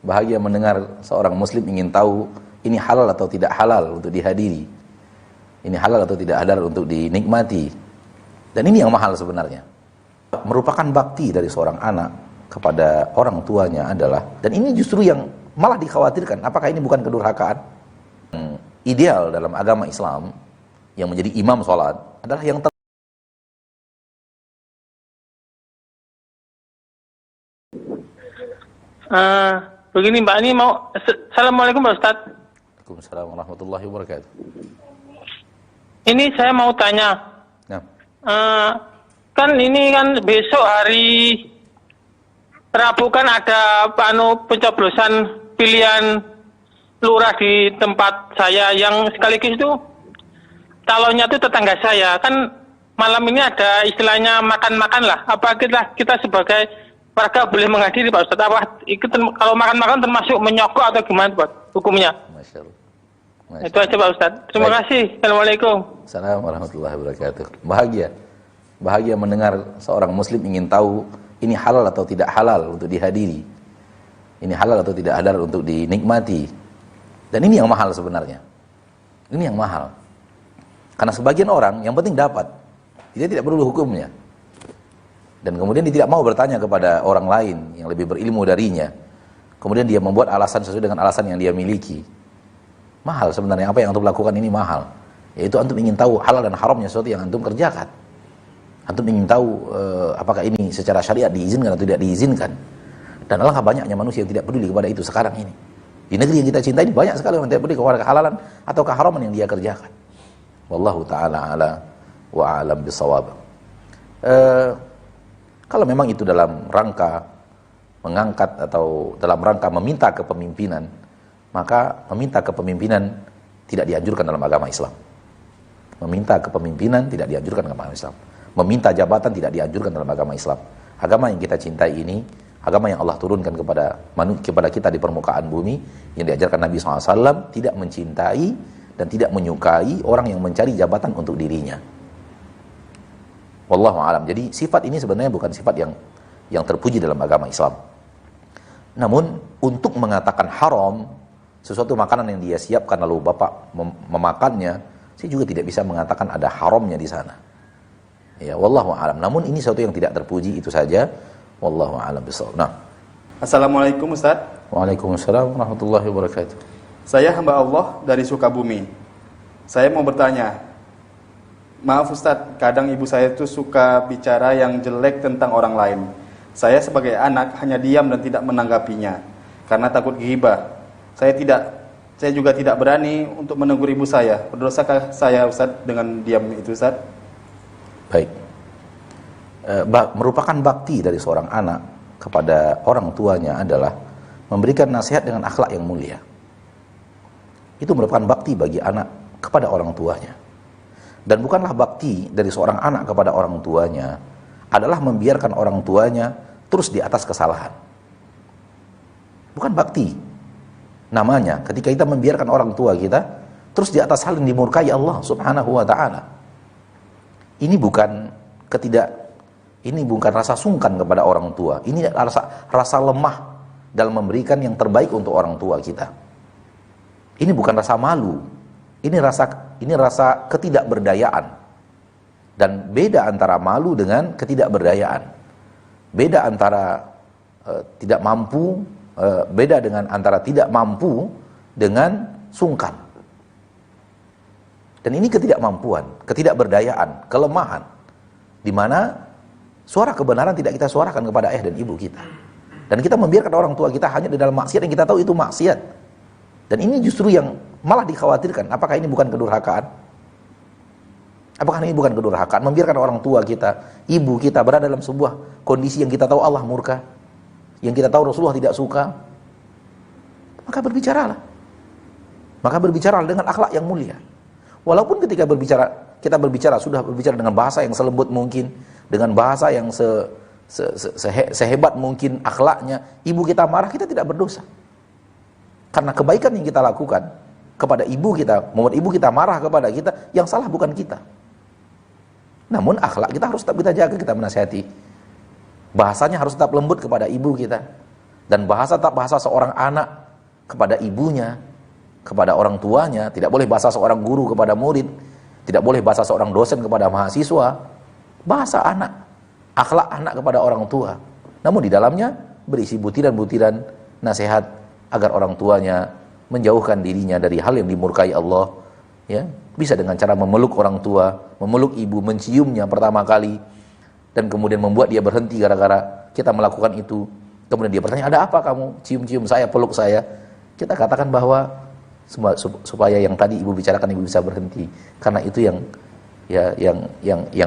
Bahagia mendengar seorang muslim ingin tahu ini halal atau tidak halal untuk dihadiri. Ini halal atau tidak halal untuk dinikmati. Dan ini yang mahal sebenarnya. Merupakan bakti dari seorang anak kepada orang tuanya adalah, dan ini justru yang malah dikhawatirkan, apakah ini bukan kedurhakaan? Ideal dalam agama Islam yang menjadi imam sholat adalah yang Begini Mbak, ini mau Assalamualaikum Pak Ustaz. Waalaikumsalam warahmatullahi wabarakatuh. Ini saya mau tanya. Nah. Kan ini kan besok hari Rabu kan ada pencoblosan pilihan lurah di tempat saya yang sekaligus itu calonnya itu tetangga saya. Kan malam ini ada istilahnya makan-makan lah. Apa kita sebagai warga boleh menghadiri Pak Ustaz? Apa kalau makan-makan termasuk menyogok atau gimana Pak hukumnya? Masya Allah. Itu aja Pak Ustaz. Terima kasih. Assalamualaikum. Assalamualaikum warahmatullahi wabarakatuh. Bahagia mendengar seorang muslim ingin tahu ini halal atau tidak halal untuk dihadiri. Ini halal atau tidak halal untuk dinikmati. Dan ini yang mahal sebenarnya. Ini yang mahal. Karena sebagian orang yang penting dapat. Dia tidak perlu hukumnya. Dan kemudian dia tidak mau bertanya kepada orang lain yang lebih berilmu darinya. Kemudian dia membuat alasan sesuai dengan alasan yang dia miliki. Mahal sebenarnya, apa yang antum lakukan ini mahal. Yaitu antum ingin tahu halal dan haramnya sesuatu yang antum kerjakan. Antum ingin tahu apakah ini secara syariat diizinkan atau tidak diizinkan. Dan alangkah banyaknya manusia yang tidak peduli kepada itu sekarang ini. Di negeri yang kita cintai ini banyak sekali orang tidak peduli kepada kehalalan atau keharaman yang dia kerjakan. Wallahu ta'ala ala wa a'lam bisawab. Kalau memang itu dalam rangka mengangkat atau dalam rangka meminta kepemimpinan, maka meminta kepemimpinan tidak dianjurkan dalam agama Islam. Meminta kepemimpinan tidak dianjurkan dalam agama Islam. Meminta jabatan tidak dianjurkan dalam agama Islam. Agama yang kita cintai ini, agama yang Allah turunkan kepada kita di permukaan bumi, yang diajarkan Nabi SAW, tidak mencintai dan tidak menyukai orang yang mencari jabatan untuk dirinya. Wallahu a'lam. Jadi sifat ini sebenarnya bukan sifat yang terpuji dalam agama Islam. Namun untuk mengatakan haram sesuatu makanan yang dia siapkan lalu bapak memakannya, saya juga tidak bisa mengatakan ada haramnya di sana. Ya, wallahu a'lam. Namun ini sesuatu yang tidak terpuji, itu saja. Wallahu a'lam bishawab. Nah. Assalamualaikum Ustaz. Waalaikumsalam warahmatullahi wabarakatuh. Saya hamba Allah dari Sukabumi. Saya mau bertanya. Maaf Ustaz, kadang ibu saya itu suka bicara yang jelek tentang orang lain. Saya sebagai anak hanya diam dan tidak menanggapinya karena takut ghibah. Saya juga tidak berani untuk menegur ibu saya. Berdosakah saya Ustaz dengan diam itu Ustaz? Baik. Merupakan bakti dari seorang anak kepada orang tuanya adalah memberikan nasihat dengan akhlak yang mulia. Itu merupakan bakti bagi anak kepada orang tuanya. Dan bukanlah bakti dari seorang anak kepada orang tuanya adalah membiarkan orang tuanya terus di atas kesalahan. Bukan bakti namanya ketika kita membiarkan orang tua kita terus di atas hal yang dimurkai Allah Subhanahu wa ta'ala. Ini bukan rasa sungkan kepada orang tua. Ini rasa lemah dalam memberikan yang terbaik untuk orang tua kita. Ini bukan rasa malu. Ini rasa ketidakberdayaan. Dan beda antara malu dengan ketidakberdayaan. Beda antara tidak mampu, beda dengan antara tidak mampu dengan sungkan. Dan ini ketidakmampuan, ketidakberdayaan, kelemahan, di mana suara kebenaran tidak kita suarakan kepada ayah dan ibu kita. Dan kita membiarkan orang tua kita hanya di dalam maksiat yang kita tahu itu maksiat. Dan ini justru yang malah dikhawatirkan, apakah ini bukan kedurhakaan? Apakah ini bukan kedurhakaan? Membiarkan orang tua kita, ibu kita berada dalam sebuah kondisi yang kita tahu Allah murka, yang kita tahu Rasulullah tidak suka. Maka berbicaralah. Maka berbicaralah dengan akhlak yang mulia. Walaupun ketika kita berbicara dengan bahasa yang selembut mungkin, dengan bahasa yang sehebat mungkin akhlaknya, ibu kita marah, kita tidak berdosa. Karena kebaikan yang kita lakukan kepada ibu kita, membuat ibu kita marah kepada kita, yang salah bukan kita. Namun akhlak kita harus tetap kita jaga, kita menasihati. Bahasanya harus tetap lembut kepada ibu kita. Dan bahasa tak bahasa seorang anak kepada ibunya, kepada orang tuanya, tidak boleh bahasa seorang guru kepada murid, tidak boleh bahasa seorang dosen kepada mahasiswa. Bahasa anak, akhlak anak kepada orang tua. Namun di dalamnya berisi butiran-butiran nasihat agar orang tuanya menjauhkan dirinya dari hal yang dimurkai Allah, ya. Bisa dengan cara memeluk orang tua, memeluk ibu, menciumnya pertama kali, dan kemudian membuat dia berhenti gara-gara kita melakukan itu. Kemudian dia bertanya, ada apa kamu cium-cium saya, peluk saya? Kita katakan bahwa supaya yang tadi ibu bicarakan ibu bisa berhenti, karena itu yang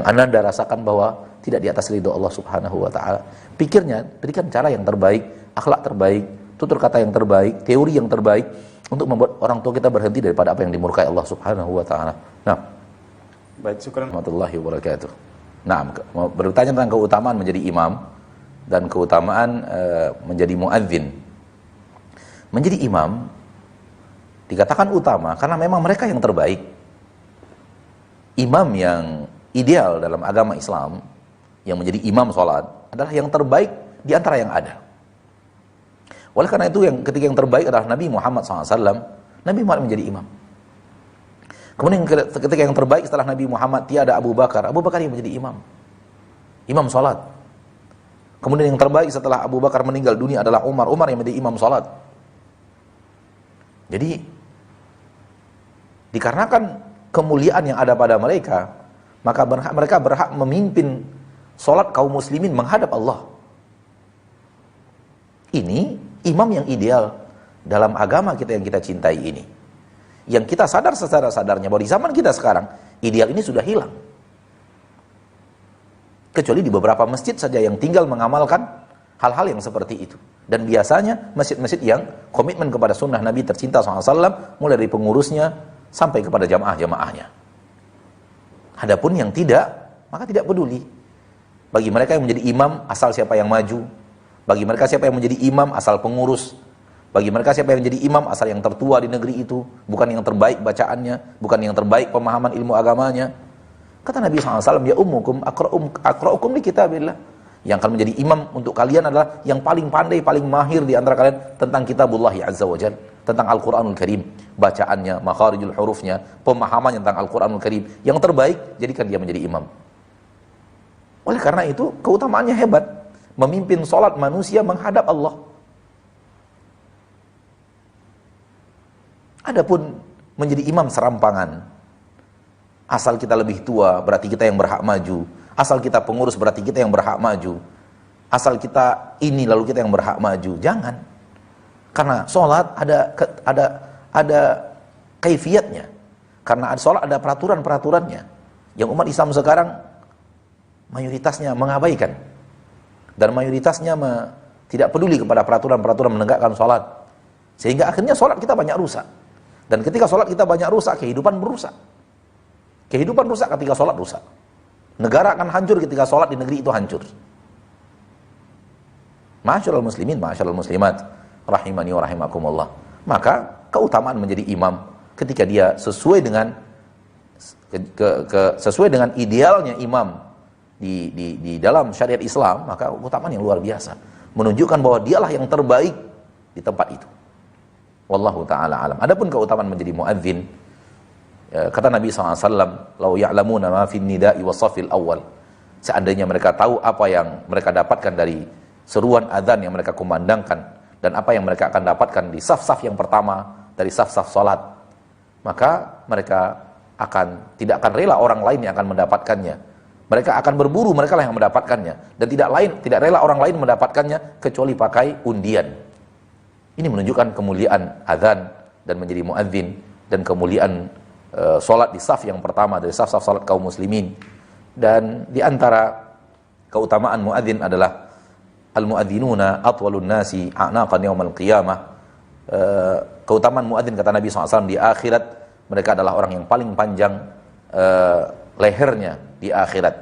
Anda rasakan bahwa tidak di atas ridho Allah Subhanahu wa taala. Pikirnya, berikan cara yang terbaik, akhlak terbaik, tutur kata yang terbaik, teori yang terbaik untuk membuat orang tua kita berhenti daripada apa yang dimurkai Allah Subhanahu wa taala. Nah, baik, syukran warahmatullahi wabarakatuh. Nah, bertanya tentang keutamaan menjadi imam dan keutamaan menjadi muadzin. Menjadi imam dikatakan utama karena memang mereka yang terbaik. Imam yang ideal dalam agama Islam yang menjadi imam sholat adalah yang terbaik di antara yang ada. Oleh karena itu ketika yang terbaik adalah Nabi Muhammad SAW, Nabi Muhammad menjadi imam. Kemudian ketika yang terbaik setelah Nabi Muhammad tiada Abu Bakar yang menjadi imam sholat. Kemudian yang terbaik setelah Abu Bakar meninggal dunia adalah Umar yang menjadi imam sholat. Jadi dikarenakan kemuliaan yang ada pada mereka, maka mereka berhak memimpin sholat kaum muslimin menghadap Allah. Ini imam yang ideal dalam agama kita yang kita cintai ini, yang kita sadar secara sadarnya bahwa di zaman kita sekarang ideal ini sudah hilang, kecuali di beberapa masjid saja yang tinggal mengamalkan hal-hal yang seperti itu. Dan biasanya masjid-masjid yang komitmen kepada sunnah Nabi tercinta SAW, mulai dari pengurusnya sampai kepada jamaah-jamaahnya. Adapun yang tidak, maka tidak peduli. Bagi mereka yang menjadi imam, asal siapa yang maju. Bagi mereka siapa yang menjadi imam, asal pengurus. Bagi mereka siapa yang menjadi imam, asal yang tertua di negeri itu. Bukan yang terbaik bacaannya, bukan yang terbaik pemahaman ilmu agamanya. Kata Nabi SAW, ya ummukum akra'ukum li kitabillah. Yang akan menjadi imam untuk kalian adalah yang paling pandai, paling mahir di antara kalian tentang kitabullah azza wa jalla, tentang Al-Quranul Karim, bacaannya, makharijul hurufnya, pemahamannya tentang Al-Quranul Karim. Yang terbaik, jadikan dia menjadi imam. Oleh karena itu, keutamaannya hebat. Memimpin sholat manusia menghadap Allah. Adapun menjadi imam serampangan, asal kita lebih tua, berarti kita yang berhak maju. Asal kita pengurus, berarti kita yang berhak maju. Asal kita ini, lalu kita yang berhak maju. Jangan. Karena sholat ada kaifiatnya. Karena sholat ada peraturan-peraturannya. Yang umat Islam sekarang mayoritasnya mengabaikan. Dan mayoritasnya tidak peduli kepada peraturan-peraturan menegakkan sholat. Sehingga akhirnya sholat kita banyak rusak. Dan ketika sholat kita banyak rusak, kehidupan merusak. Kehidupan rusak ketika sholat rusak. Negara akan hancur ketika sholat di negeri itu hancur. Ma'asyiral muslimin, ma'asyiral muslimat, rahimani wa rahimakumullah. Maka keutamaan menjadi imam ketika dia sesuai dengan sesuai dengan idealnya imam di dalam syariat Islam, maka keutamaan yang luar biasa, menunjukkan bahwa dialah yang terbaik di tempat itu. Wallahu ta'ala alam. Adapun keutamaan menjadi muadzin, kata Nabi SAW, lau ya'lamuna ma fin nida'i wa safil awal, seandainya mereka tahu apa yang mereka dapatkan dari seruan azan yang mereka kumandangkan, dan apa yang mereka akan dapatkan di saf-saf yang pertama dari saf-saf salat, maka mereka tidak akan rela orang lain yang akan mendapatkannya. Mereka akan berburu, mereka lah yang mendapatkannya, dan tidak rela orang lain mendapatkannya kecuali pakai undian. Ini menunjukkan kemuliaan azan dan menjadi muadzin, dan kemuliaan sholat di saf yang pertama dari saf-saf sholat kaum muslimin. Dan di antara keutamaan muadzin adalah al-muadzinuna atwalun nasi a'naqan yaumal qiyamah. Keutamaan muadzin kata Nabi SAW, di akhirat mereka adalah orang yang paling panjang lehernya di akhirat.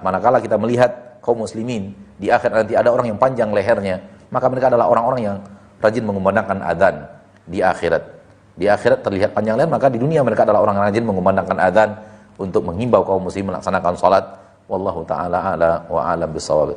Manakala kita melihat kaum muslimin di akhirat nanti ada orang yang panjang lehernya, maka mereka adalah orang-orang yang rajin mengumandangkan adzan di akhirat. Di akhirat terlihat panjang leher, maka di dunia mereka adalah orang yang rajin mengumandangkan adzan untuk menghimbau kaum muslimin melaksanakan salat. Wallahu ta'ala a'la wa a'lam bissawab.